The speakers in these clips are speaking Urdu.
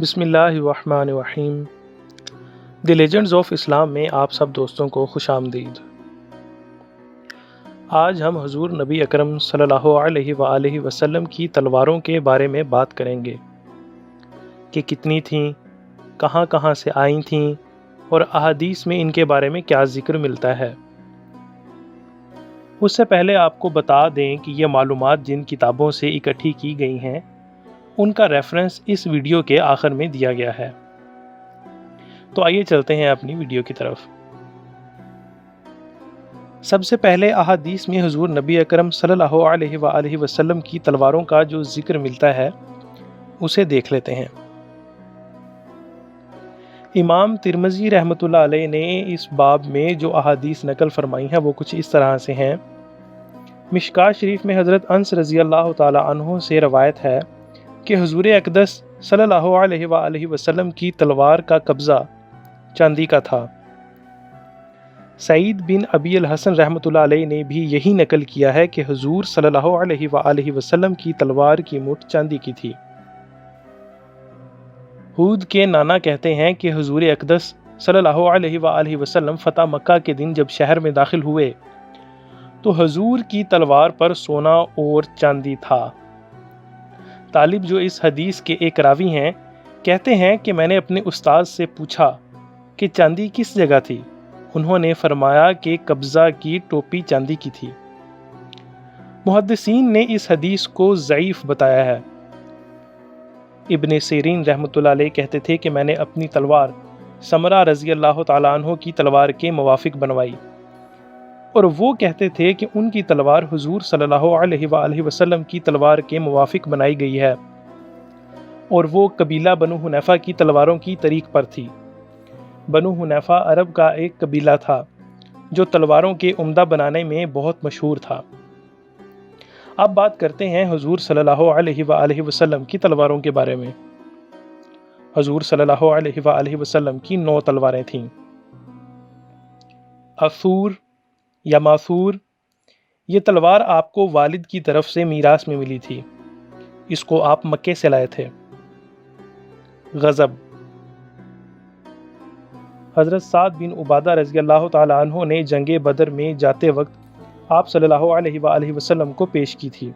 بسم اللہ الرحمن الرحیم۔ دی لیجنڈز آف اسلام میں آپ سب دوستوں کو خوش آمدید۔ آج ہم حضور نبی اکرم صلی اللہ علیہ وآلہ وسلم کی تلواروں کے بارے میں بات کریں گے کہ کتنی تھیں، کہاں کہاں سے آئی تھیں اور احادیث میں ان کے بارے میں کیا ذکر ملتا ہے۔ اس سے پہلے آپ کو بتا دیں کہ یہ معلومات جن کتابوں سے اکٹھی کی گئی ہیں ان کا ریفرنس اس ویڈیو کے آخر میں دیا گیا ہے۔ تو آئیے چلتے ہیں اپنی ویڈیو کی طرف۔ سب سے پہلے احادیث میں حضور نبی اکرم صلی اللہ علیہ وآلہ وسلم کی تلواروں کا جو ذکر ملتا ہے اسے دیکھ لیتے ہیں۔ امام ترمذی رحمۃ اللہ علیہ نے اس باب میں جو احادیث نقل فرمائی ہیں وہ کچھ اس طرح سے ہیں۔ مشکوٰۃ شریف میں حضرت انس رضی اللہ تعالی عنہ سے روایت ہے کہ حضور اقدس صلی اللہ علیہ وآلہ وسلم کی تلوار کا قبضہ چاندی کا تھا۔ سعید بن ابی الحسن رحمۃ اللہ علیہ نے بھی یہی نقل کیا ہے کہ حضور صلی اللہ علیہ وآلہ وسلم کی تلوار کی مٹھ چاندی کی تھی۔ ہود کے نانا کہتے ہیں کہ حضور اقدس صلی اللہ علیہ وآلہ وسلم فتح مکہ کے دن جب شہر میں داخل ہوئے تو حضور کی تلوار پر سونا اور چاندی تھا۔ طالب جو اس حدیث کے ایک راوی ہیں کہتے ہیں کہ میں نے اپنے استاد سے پوچھا کہ چاندی کس جگہ تھی؟ انہوں نے فرمایا کہ قبضہ کی ٹوپی چاندی کی تھی۔ محدثین نے اس حدیث کو ضعیف بتایا ہے۔ ابن سیرین رحمۃ اللہ علیہ کہتے تھے کہ میں نے اپنی تلوار سمرہ رضی اللہ تعالیٰ عنہ کی تلوار کے موافق بنوائی، اور وہ کہتے تھے کہ ان کی تلوار حضور صلی اللہ علیہ وآلہ وسلم کی تلوار کے موافق بنائی گئی ہے، اور وہ قبیلہ بنو حنیفہ کی تلواروں کی طریق پر تھی۔ بنو حنیفہ عرب کا ایک قبیلہ تھا جو تلواروں کے عمدہ بنانے میں بہت مشہور تھا۔ اب بات کرتے ہیں حضور صلی اللہ علیہ وآلہ وسلم کی تلواروں کے بارے میں۔ حضور صلی اللہ علیہ وآلہ وسلم کی 9 تلواریں تھیں۔ عثور یا ماثور، یہ تلوار آپ کو والد کی طرف سے میراث میں ملی تھی، اس کو آپ مکے سے لائے تھے۔ غضب، حضرت سعد بن عبادہ رضی اللہ تعالی عنہ نے جنگ بدر میں جاتے وقت آپ صلی اللہ علیہ وآلہ وسلم کو پیش کی تھی۔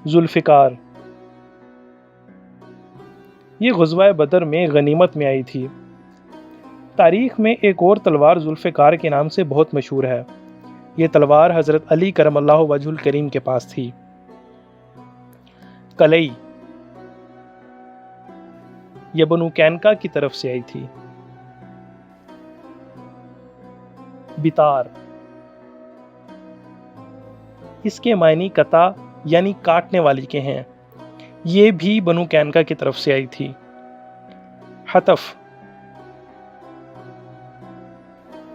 ذوالفقار، یہ غزوہ بدر میں غنیمت میں آئی تھی۔ تاریخ میں ایک اور تلوار ذوالفقار کے نام سے بہت مشہور ہے۔ یہ تلوار حضرت علی کرم اللہ وجہ الکریم کے پاس تھی۔ کلئی، یہ بنو کینکا کی طرف سے آئی تھی۔ بتار، اس کے معنی قطع یعنی کاٹنے والی کے ہیں، یہ بھی بنو کینکا کی طرف سے آئی تھی۔ حتف،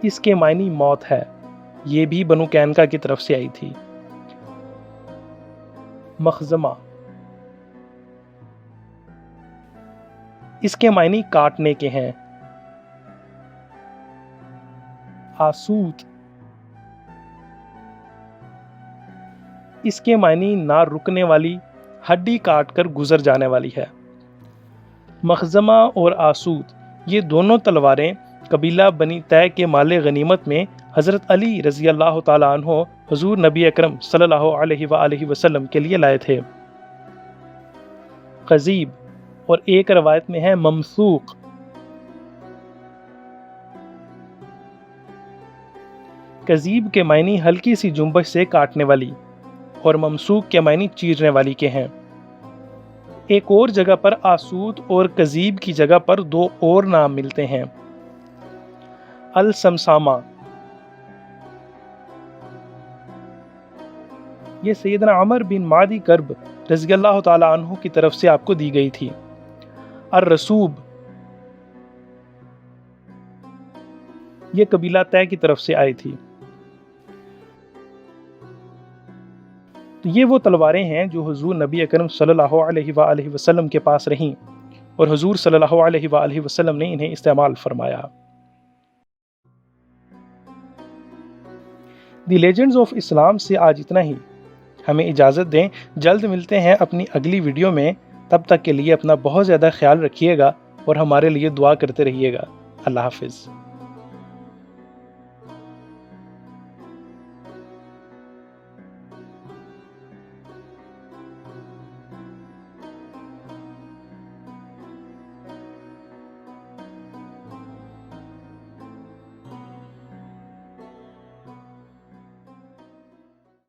اس کے معنی موت ہے، یہ بھی بنو کینکا کی طرف سے آئی تھی۔ مخزمہ، اس کے معنی کاٹنے کے ہیں۔ آسوت، اس کے معنی نہ رکنے والی، ہڈی کاٹ کر گزر جانے والی ہے۔ مخزمہ اور آسوت یہ دونوں تلواریں قبیلہ بنی طے کے مال غنیمت میں حضرت علی رضی اللہ تعالیٰ عنہ حضور نبی اکرم صلی اللہ علیہ وآلہ وسلم کے لیے لائے تھے۔ قضیب، اور ایک روایت میں ہے ممسوق، قضیب کے معنی ہلکی سی جنبش سے کاٹنے والی، اور ممسوق کے معنی چیرنے والی کے ہیں۔ ایک اور جگہ پر آسود اور قضیب کی جگہ پر 2 اور نام ملتے ہیں۔ السمسامہ، یہ سیدنا عمر بن معدی کرب رضی اللہ تعالی عنہ کی طرف سے آپ کو دی گئی تھی۔ الرسوب، یہ قبیلہ طے کی طرف سے آئی تھی۔ یہ وہ تلواریں ہیں جو حضور نبی اکرم صلی اللہ علیہ وآلہ وسلم کے پاس رہیں اور حضور صلی اللہ علیہ وآلہ وسلم نے انہیں استعمال فرمایا۔ دی لیجنڈز آف اسلام سے آج اتنا ہی۔ ہمیں اجازت دیں، جلد ملتے ہیں اپنی اگلی ویڈیو میں۔ تب تک کے لیے اپنا بہت زیادہ خیال رکھیے گا اور ہمارے لیے دعا کرتے رہیے گا۔ اللہ حافظ۔